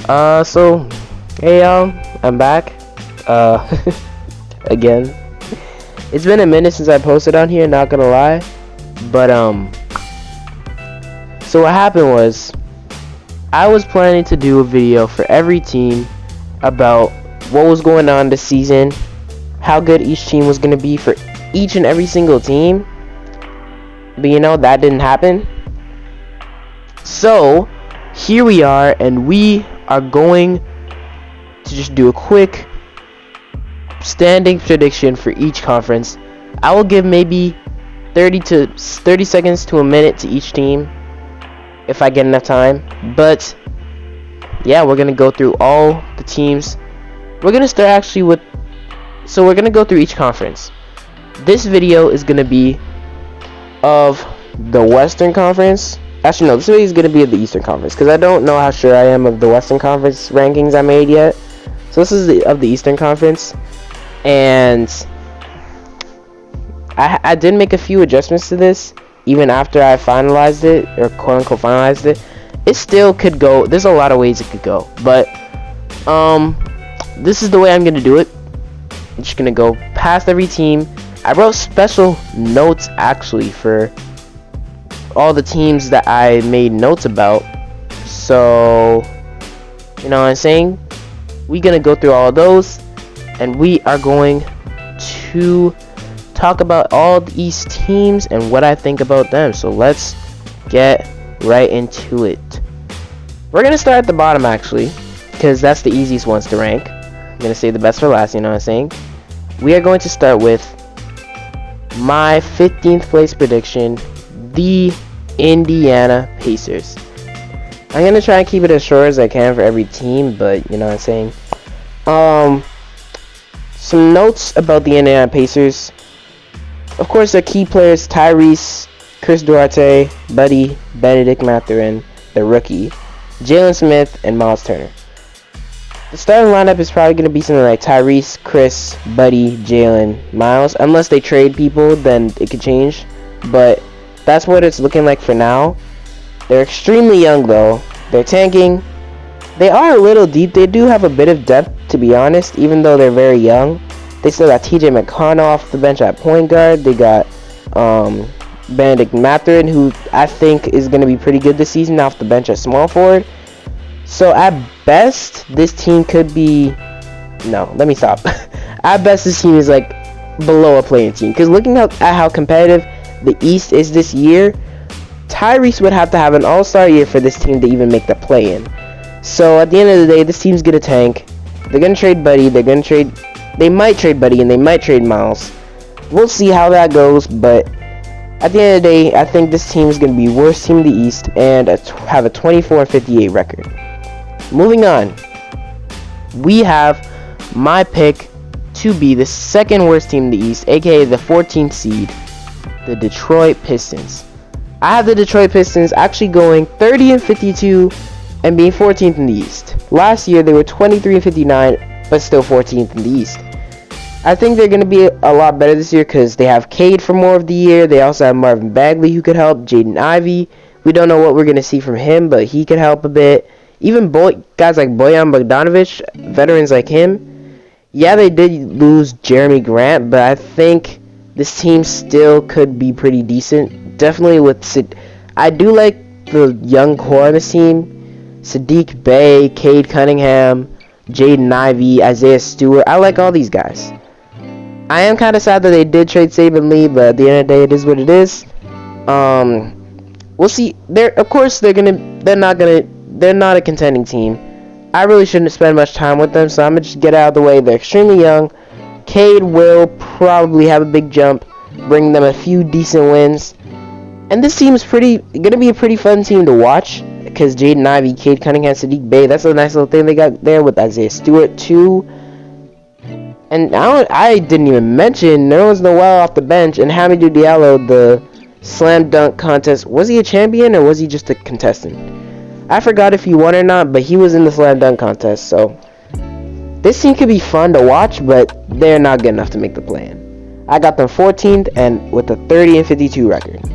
So, hey y'all, I'm back. Uh, again. It's been a minute since I posted on here, not gonna lie. But, so what happened was, I was planning to do a video for every team about what was going on this season, how good each team was gonna be for each and every single team. But you know, that didn't happen. So, here we are, and we are going to just do a quick standing prediction for each conference. I will give maybe 30 seconds to a minute to each team if I get enough time. But yeah, we're gonna go through all the teams. We're gonna start actually with, so we're gonna go through each conference. This video is gonna be of the Western Conference. Actually, no, this video is going to be of the Eastern Conference, because I don't know how sure I am of the Western Conference rankings I made yet. So this is of the Eastern Conference. And I did make a few adjustments to this, even after I finalized it, or quote-unquote finalized it. It still could go, there's a lot of ways it could go. But, this is the way I'm going to do it. I'm just going to go past every team. I wrote special notes, actually, for all the teams that I made notes about. So, you know what I'm saying? We're gonna go through all of those, and we are going to talk about all these teams and what I think about them. So let's get right into it. We're gonna start at the bottom, actually, because that's the easiest ones to rank. I'm gonna save the best for last, you know what I'm saying? We are going to start with my 15th place prediction, the Indiana Pacers. I'm gonna try and keep it as short as I can for every team, but you know what I'm saying. Some notes about the Indiana Pacers. Of course, their key players: Tyrese, Chris Duarte, Buddy, Benedict Mathurin, the rookie, Jalen Smith, and Miles Turner. The starting lineup is probably gonna be something like Tyrese, Chris, Buddy, Jalen, Miles. Unless they trade people, then it could change. But that's what it's looking like for now. They're extremely young, though. They're tanking. They are a little deep. They do have a bit of depth, to be honest, even though they're very young. They still got TJ McConnell off the bench at point guard. They got Benedict Mathurin, who I think is going to be pretty good this season off the bench at small forward. So at best, this team could be... No, let me stop. At best, this team is like below a playing team. Because looking at how competitive the East is this year, Tyrese would have to have an all-star year for this team to even make the play-in. So at the end of the day, this team's gonna tank. They're gonna trade Buddy. They might trade Buddy, and they might trade Miles. We'll see how that goes. But at the end of the day, I think this team is gonna be worst team in the East and have a 24-58 record. Moving on, we have my pick to be the second worst team in the East, aka the 14th seed. The Detroit Pistons. I have the Detroit Pistons actually going 30-52 and being 14th in the East. Last year they were 23-59 but still 14th in the East. I think they're going to be a lot better this year because they have Cade for more of the year. They also have Marvin Bagley who could help. Jaden Ivey. We don't know what we're going to see from him, but he could help a bit. Even guys like Bojan Bogdanovic, veterans like him. Yeah, they did lose Jeremy Grant, but I think this team still could be pretty decent. Definitely with I do like the young core on this team. Sadiq Bey, Cade Cunningham, Jaden Ivey, Isaiah Stewart. I like all these guys. I am kind of sad that they did trade Saban Lee, but at the end of the day, it is what it is. We'll see. They're not a contending team. I really shouldn't spend much time with them, so I'm gonna just get out of the way. They're extremely young. Cade will probably have a big jump, bring them a few decent wins. And this team is gonna be a pretty fun team to watch, because Jaden Ivey, Cade Cunningham, Sadiq Bey, that's a nice little thing they got there with Isaiah Stewart too. And I didn't even mention Nerlens Noel off the bench, and Hamidou Diallo, the slam dunk contest. Was he a champion or was he just a contestant? I forgot if he won or not, but he was in the slam dunk contest. So this team could be fun to watch, but they're not good enough to make the play-in. I got them 14th and with a 30-52 record.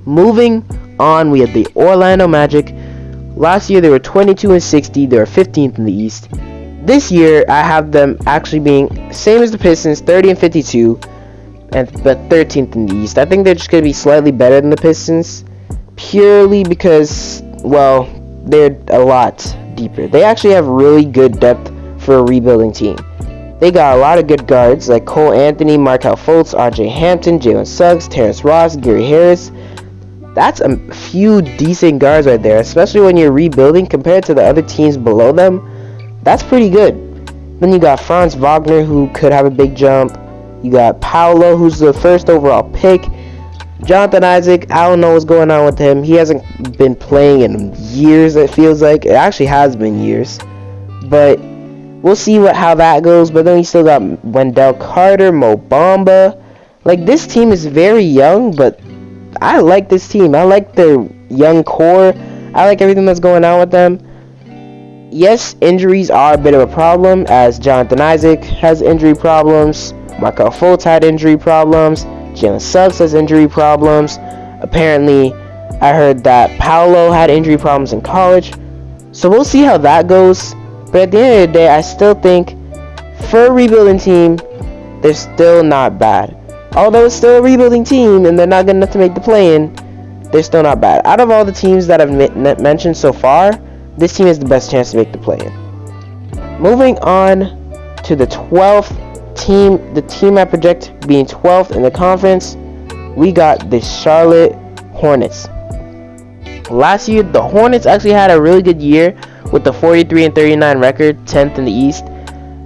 Moving on, we have the Orlando Magic Last year they were 22 and 60. They were 15th in the East. This year I have them actually being same as the Pistons, 30 and 52, but 13th in the East. I think they're just going to be slightly better than the Pistons, purely because, well, they're a lot deeper. They actually have really good depth for a rebuilding team. They got a lot of good guards like Cole Anthony, Markelle Fultz, R.J. Hampton, Jalen Suggs, Terrence Ross, Gary Harris. That's a few decent guards right there, especially when you're rebuilding compared to the other teams below them. That's pretty good. Then you got Franz Wagner, who could have a big jump. You got Paolo, who's the first overall pick. Jonathan Isaac, I don't know what's going on with him. He hasn't been playing in years, it feels like. It actually has been years. But we'll see how that goes. But then you still got Wendell Carter, Mo Bamba. Like, this team is very young, but I like this team. I like their young core. I like everything that's going on with them. Yes, injuries are a bit of a problem, as Jonathan Isaac has injury problems. Markelle Fultz had injury problems. Jalen Suggs has injury problems. Apparently, I heard that Paolo had injury problems in college. So we'll see how that goes. But at the end of the day, I still think for a rebuilding team, they're still not bad. Although it's still a rebuilding team and they're not good enough to make the play-in, they're still not bad. Out of all the teams that I've mentioned so far, this team has the best chance to make the play-in. Moving on to the 12th team, the team I project being 12th in the conference, we got the Charlotte Hornets. Last year, the Hornets actually had a really good year with the 43 and 39 record, 10th in the East.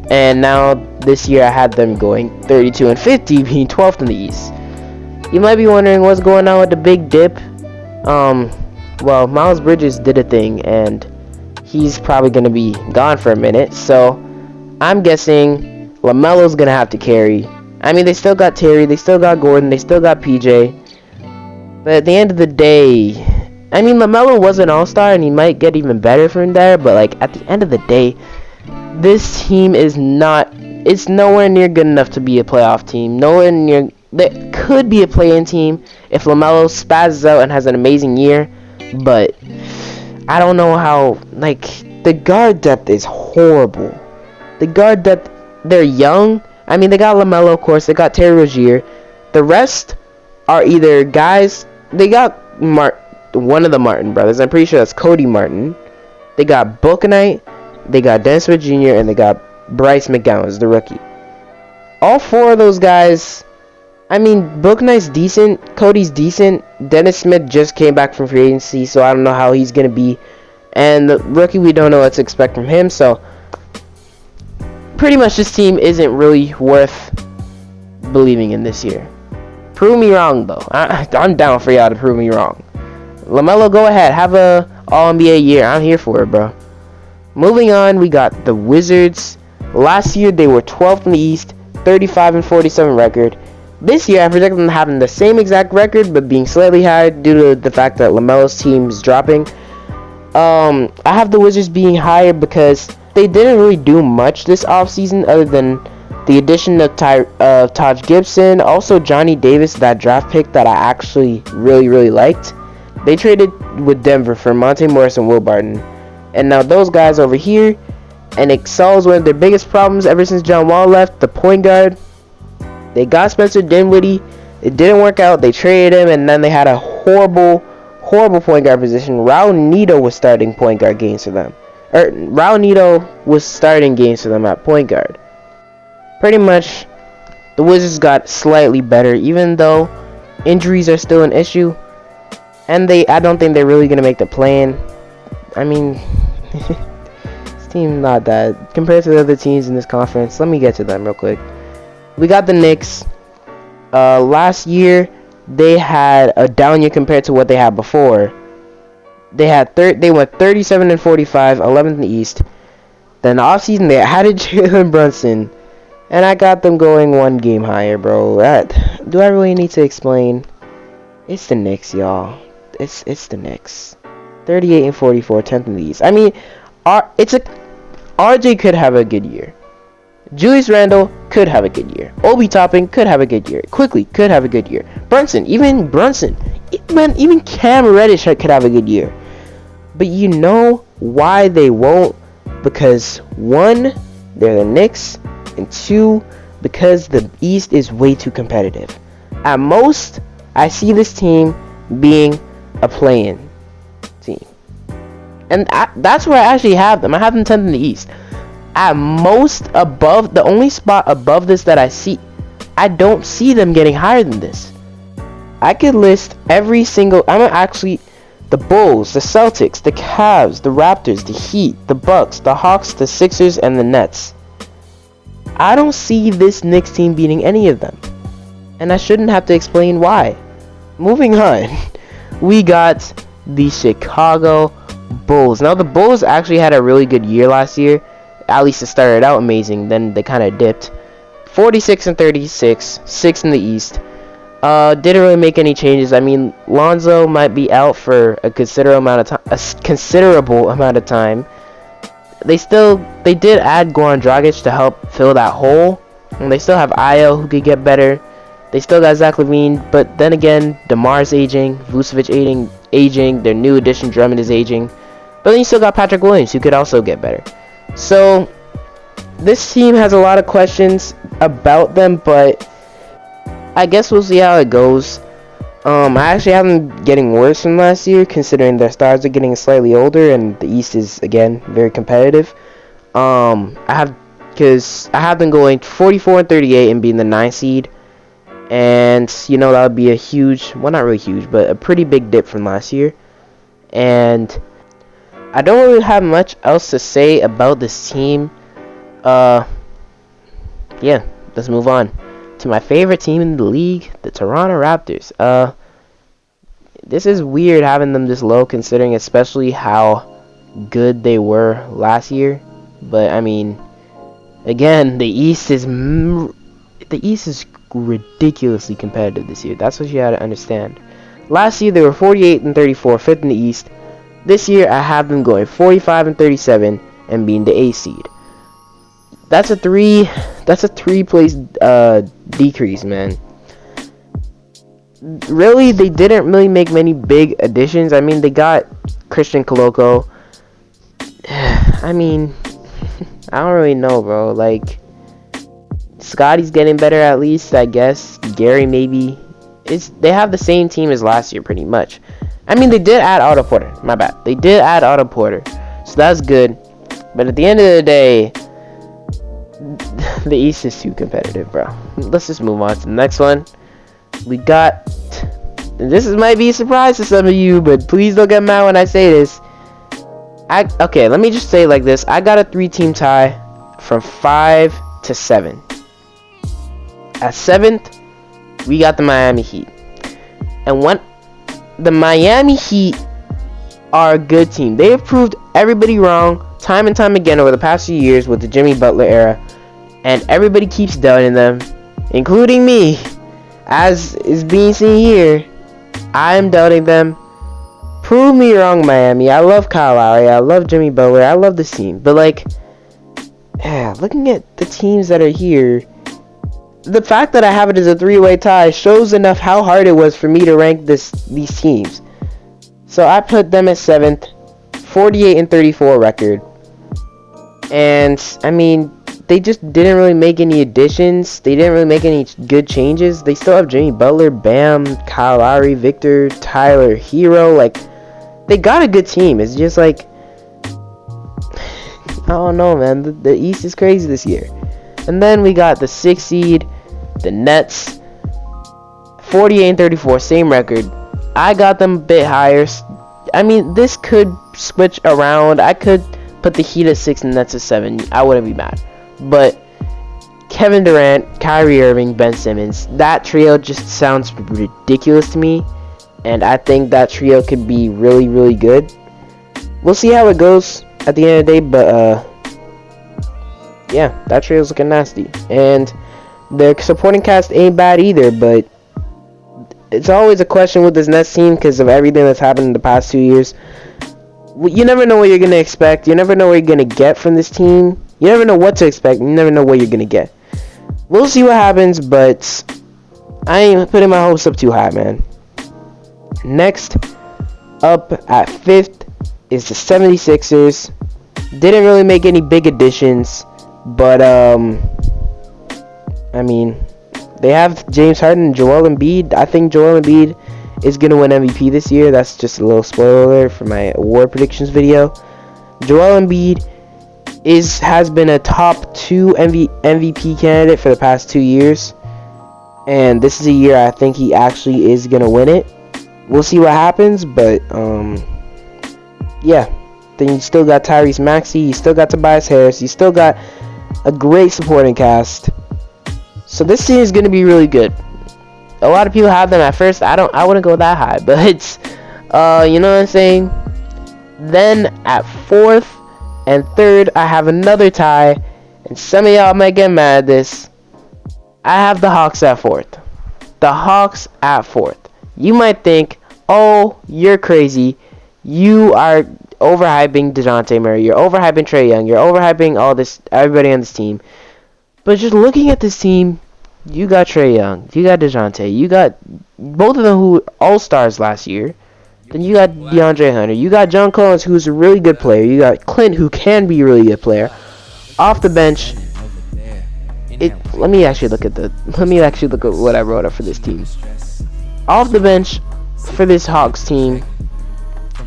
And now this year I had them going 32 and 50, being 12th in the East. You might be wondering what's going on with the big dip. Well, Miles Bridges did a thing, and he's probably going to be gone for a minute. So I'm guessing LaMelo's going to have to carry. I mean, they still got Terry, they still got Gordon, they still got PJ. But at the end of the day, I mean, LaMelo was an all-star, and he might get even better from there. But, like, at the end of the day, this team is not, it's nowhere near good enough to be a playoff team. Nowhere near, that could be a play-in team if LaMelo spazzes out and has an amazing year. But I don't know how, like, the guard depth is horrible. The guard depth, they're young. I mean, they got LaMelo, of course. They got Terry Rozier. The rest are either guys, they got one of the Martin brothers. I'm pretty sure that's Cody Martin. They got Bouknight. They got Dennis Smith Jr. and they got Bryce McGowan, the rookie. All four of those guys, I mean, Bouknight's decent, Cody's decent, Dennis Smith just came back from free agency, so I don't know how he's going to be. And the rookie, we don't know what to expect from him, so pretty much this team isn't really worth believing in this year. Prove me wrong, though. I'm down for y'all to prove me wrong. LaMelo, go ahead. Have a All-NBA year. I'm here for it, bro. Moving on, we got the Wizards. Last year, they were 12th in the East, 35 and 47 record. This year, I project them having the same exact record, but being slightly higher due to the fact that LaMelo's team is dropping. I have the Wizards being higher because they didn't really do much this offseason other than the addition of Taj Gibson, also Johnny Davis, that draft pick that I actually really liked. They traded with Denver for Monte Morris and Will Barton. And now those guys over here, and it solves one of their biggest problems ever since John Wall left, the point guard. They got Spencer Dinwiddie. It didn't work out. They traded him, and then they had a horrible point guard position. Raul Neto was starting point guard games for them. Raul Neto was starting games for them at point guard. Pretty much, the Wizards got slightly better, even though injuries are still an issue. And I don't think they're really going to make the play-in. I mean, this team's not that. Compared to the other teams in this conference, let me get to them real quick. We got the Knicks. Last year, they had a down year compared to what they had before. They went 37 and 45, 11th in the East. Then the offseason, they added Jalen Brunson. And I got them going one game higher, bro. Do I really need to explain? It's the Knicks, y'all. It's the Knicks. 38 and 44, 10th in the East. I mean, RJ could have a good year. Julius Randle could have a good year. Obi Toppin could have a good year. Quickly could have a good year. Even Cam Reddish could have a good year. But you know why they won't? Because one, they're the Knicks, and two, because the East is way too competitive. At most, I see this team being a play-in team. And that's where I actually have them. I have them 10th in the East. At most, above, the only spot above this that I see, I don't see them getting higher than this. I could list every single, the Bulls, the Celtics, the Cavs, the Raptors, the Heat, the Bucks, the Hawks, the Sixers, and the Nets. I don't see this Knicks team beating any of them. And I shouldn't have to explain why. Moving on, we got the Chicago Bulls. Now, the Bulls actually had a really good year last year. At least it started out amazing, then they kind of dipped. 46 and 36, 6th in the East. Didn't really make any changes. I mean, Lonzo might be out for a considerable amount of time. They did add Goran Dragic to help fill that hole. And they still have Ayo who could get better. They still got Zach LaVine, but then again, DeMar's aging, Vucevic aging, their new addition Drummond is aging. But then you still got Patrick Williams who could also get better. So this team has a lot of questions about them, but I guess we'll see how it goes. I actually have them getting worse from last year, considering their stars are getting slightly older, and the East is again very competitive. I have them going 44 and 38 and being the 9th seed, and you know that would be a huge, well, not really huge, but a pretty big dip from last year. And I don't really have much else to say about this team. Yeah, let's move on to my favorite team in the league, the Toronto Raptors. This is weird having them this low, considering especially how good they were last year. But I mean, again, the East is ridiculously competitive this year. That's what you had to understand. Last year they were 48 and 34, 5th in the East. This year I have them going 45 and 37 and being the 8th seed. That's a 3 place decrease, man. Really, they didn't really make many big additions. I mean, they got Christian Koloko. I mean, I don't really know, bro. Like, Scotty's getting better at least, I guess. Gary maybe. They have the same team as last year, pretty much. I mean, they did add Otto Porter. My bad. They did add Otto Porter, so that's good. But at the end of the day, the East is too competitive, bro. Let's just move on to the next one. We got, and this might be a surprise to some of you, but please don't get mad when I say this. Okay, let me just say it like this. I got a 3-team tie from 5 to 7. At 7th, we got the Miami Heat. And when the Miami Heat are a good team. They have proved everybody wrong time and time again over the past few years with the Jimmy Butler era. And everybody keeps doubting them, including me. As is being seen here, I am doubting them. Prove me wrong, Miami. I love Kyle Lowry. I love Jimmy Butler. I love this team. But, like, looking at the teams that are here, the fact that I have it as a 3-way tie shows enough how hard it was for me to rank these teams. So I put them at 7th, 48 and 34 record. And, I mean, they just didn't really make any additions. They didn't really make any good changes. They still have Jimmy Butler, Bam, Kyle Lowry, Victor, Tyler, Hero. Like, they got a good team. It's just like, I don't know, man. The East is crazy this year. And then we got the 6th seed, the Nets, 48 and 34, same record. I got them a bit higher. I mean, this could switch around. I could put the Heat at 6 and Nets at 7. I wouldn't be mad. But Kevin Durant, Kyrie Irving, Ben Simmons, that trio just sounds ridiculous to me. And I think that trio could be really, really good. We'll see how it goes at the end of the day, but yeah, that trio's looking nasty. And their supporting cast ain't bad either, but it's always a question with this Nets team because of everything that's happened in the past 2 years. You never know what you're going to expect. You never know what you're going to get from this team. You never know what to expect. You never know what you're going to get. We'll see what happens, but I ain't putting my hopes up too high, man. Next up at 5th, is the 76ers. Didn't really make any big additions, but I mean, they have James Harden and Joel Embiid. I think Joel Embiid is gonna win MVP this year. That's just a little spoiler alert for my award predictions video. Joel Embiid has been a top 2 MVP candidate for the past 2 years, and this is a year I think he actually is gonna win it. We'll see what happens, but yeah. Then you still got Tyrese Maxey, you still got Tobias Harris, you still got a great supporting cast. So this team is gonna be really good. A lot of people have them at first. I wouldn't go that high, but it's you know what I'm saying. Then at 4th and 3rd, I have another tie, and some of y'all might get mad at this. I have the Hawks at 4th. The Hawks at 4th. You might think, oh, you're crazy. You are overhyping DeJounte Murray. You're overhyping Trae Young. You're overhyping everybody on this team. But just looking at this team, you got Trae Young. You got DeJounte. You got both of them who were all-stars last year. Then you got DeAndre Hunter. You got John Collins, who's a really good player. You got Clint, who can be a really good player. Off the bench, let me actually look at what I wrote up for this team. Off the bench for this Hawks team,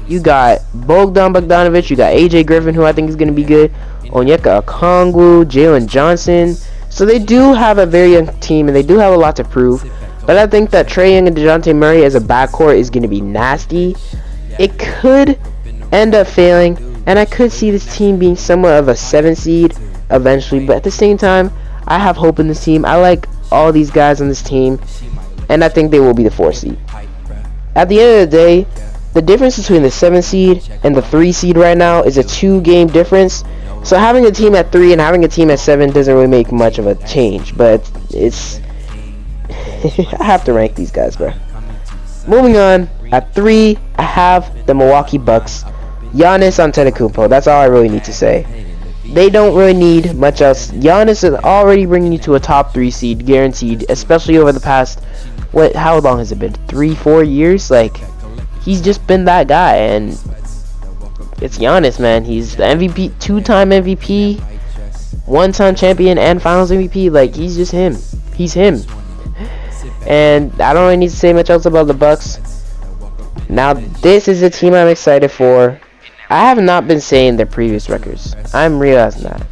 you got Bogdan Bogdanovic, you got AJ Griffin, who I think is going to be good, Onyeka Okongwu, Jalen Johnson. So they do have a very young team, and they do have a lot to prove. But I think that Trae Young and DeJounte Murray as a backcourt is going to be nasty. It could end up failing, and I could see this team being somewhat of a 7 seed eventually. But at the same time, I have hope in this team. I like all these guys on this team, and I think they will be the 4 seed. At the end of the day, the difference between the 7 seed and the 3 seed right now is a 2-game difference. So having a team at 3 and having a team at 7 doesn't really make much of a change. But it's I have to rank these guys, bro. Moving on, at 3, I have the Milwaukee Bucks. Giannis Antetokounmpo. That's all I really need to say. They don't really need much else. Giannis is already bringing you to a top 3 seed, guaranteed. Especially over the past, how long has it been? 3-4 years? Like, he's just been that guy, and it's Giannis, man. He's the MVP, 2-time MVP, 1-time champion, and Finals MVP. Like, he's just him. He's him. And I don't really need to say much else about the Bucks. Now, this is a team I'm excited for. I have not been saying their previous records. I'm realizing that.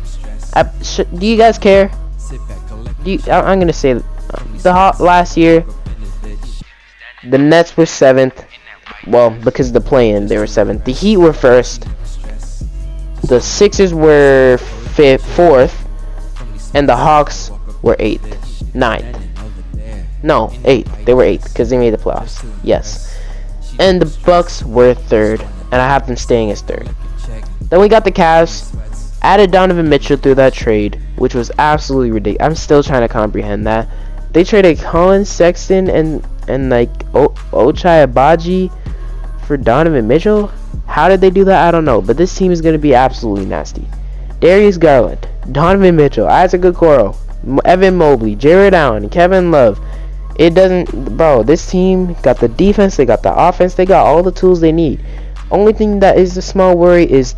Do you guys care? I'm gonna say last year, the Nets were 7th. Well, because of the play-in, they were 7th. The Heat were 1st. The Sixers were 4th, and the Hawks were 8th, 9th. No, 8th. They were 8th because they made the playoffs. Yes. And the Bucks were 3rd, and I have them staying as 3rd. Then we got the Cavs. Added Donovan Mitchell through that trade, which was absolutely ridiculous. I'm still trying to comprehend that. They traded Colin Sexton and like Ochai Agbaji for Donovan Mitchell. How did they do that? I don't know. But this team is going to be absolutely nasty. Darius Garland, Donovan Mitchell, Isaac Okoro, Evan Mobley, Jared Allen, Kevin Love. It doesn't, bro. This team got the defense, they got the offense, they got all the tools they need. Only thing that is a small worry is,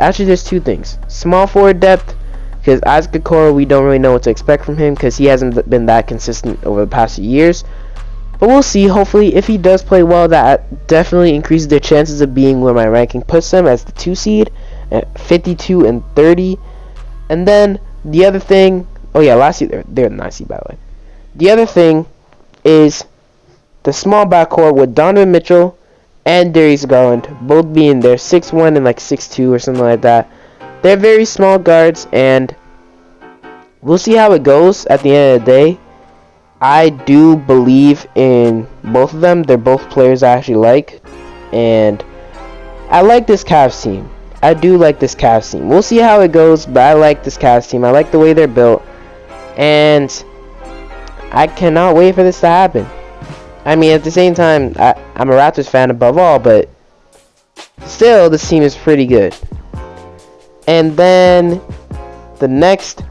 actually there's 2 things. Small forward depth, because Isaac Okoro, we don't really know what to expect from him because he hasn't been that consistent over the past few years. But we'll see. Hopefully, if he does play well, that definitely increases their chances of being where my ranking puts them as the 2 seed at 52 and 30. And then the other thing, oh yeah, last year they're the 9 seed, by the way. The other thing is the small backcourt with Donovan Mitchell and Darius Garland both being there, 6'1" and like 6'2" or something like that. They're very small guards, and we'll see how it goes at the end of the day. I do believe in both of them. They're both players I actually like, and I like this Cavs team. I do like this Cavs team. We'll see how it goes, but I like this Cavs team. I like the way they're built, and I cannot wait for this to happen. I mean, at the same time, I'm a Raptors fan above all, but still, this team is pretty good. And then the next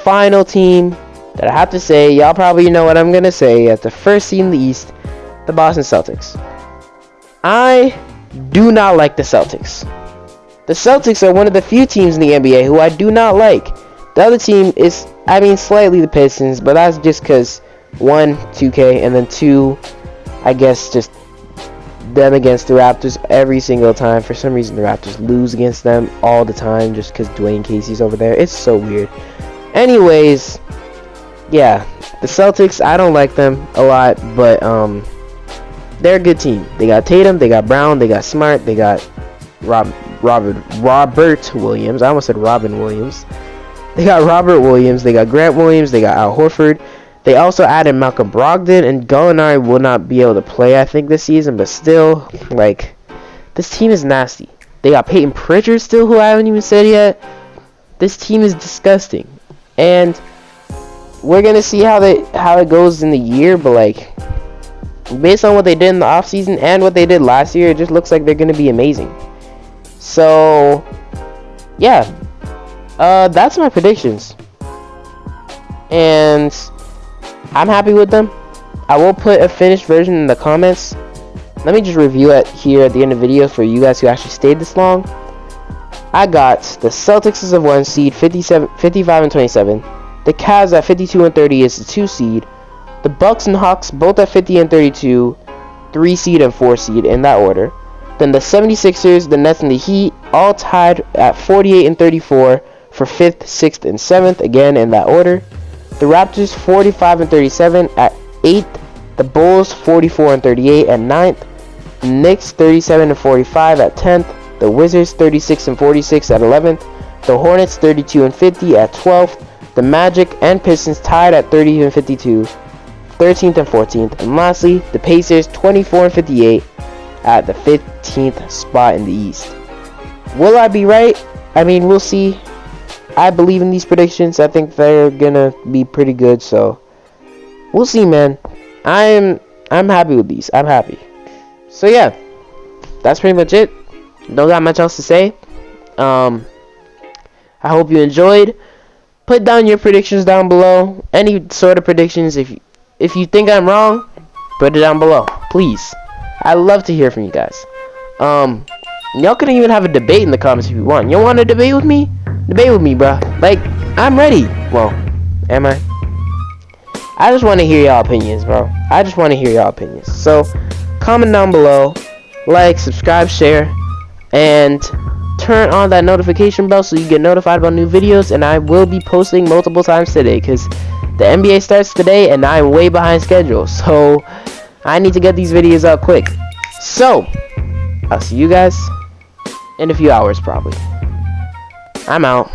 final team that I have to say, y'all probably know what I'm going to say, at the 1st seed in the East, the Boston Celtics. I do not like the Celtics. The Celtics are one of the few teams in the NBA who I do not like. The other team is, slightly the Pistons, but that's just because, 1, 2K, and then 2, I guess just them against the Raptors every single time. For some reason, the Raptors lose against them all the time just because Dwayne Casey's over there. It's so weird. Anyways, yeah, the Celtics, I don't like them a lot, but they're a good team. They got Tatum, they got Brown, they got Smart, they got Robert Williams. I almost said Robin Williams. They got Robert Williams, they got Grant Williams, they got Al Horford. They also added Malcolm Brogdon, and Gallinari will not be able to play, I think, this season, but still, like, this team is nasty. They got Peyton Pritchard still, who I haven't even said yet. This team is disgusting. And we're gonna see how it goes in the year, but like based on what they did in the offseason and what they did last year, it just looks like they're gonna be amazing. So yeah, that's my predictions, and I'm happy with them. I will put a finished version in the comments. Let me just review it here at the end of the video for you guys who actually stayed this long. I got the Celtics as a 1 seed, 55 and 27. The Cavs at 52 and 30 is the 2 seed. The Bucks and Hawks both at 50 and 32, 3 seed and 4 seed in that order. Then the 76ers, the Nets, and the Heat all tied at 48 and 34 for 5th, 6th, and 7th, again in that order. The Raptors 45 and 37 at 8th. The Bulls 44 and 38 at 9th. The Knicks 37 and 45 at 10th. The Wizards 36 and 46 at 11th. The Hornets 32 and 50 at 12th. The Magic and Pistons tied at 30 and 52, 13th and 14th. And lastly, the Pacers 24 and 58 at the 15th spot in the East. Will I be right? I mean, we'll see. I believe in these predictions. I think they're gonna be pretty good, so we'll see, man. I'm happy with these. I'm happy. So yeah, that's pretty much it. Don't got much else to say. I hope you enjoyed. Put down your predictions down below. Any sort of predictions. If you think I'm wrong, put it down below, please. I love to hear from you guys. Y'all can even have a debate in the comments if you want. You want to debate with me? Debate with me, bruh. Like, I'm ready. Well, am I? I just want to hear y'all opinions, bro. I just want to hear y'all opinions. So, comment down below, like, subscribe, share, and turn on that notification bell so you get notified about new videos. And I will be posting multiple times today because the NBA starts today and I'm way behind schedule, so I need to get these videos out quick. So I'll see you guys in a few hours probably. I'm out.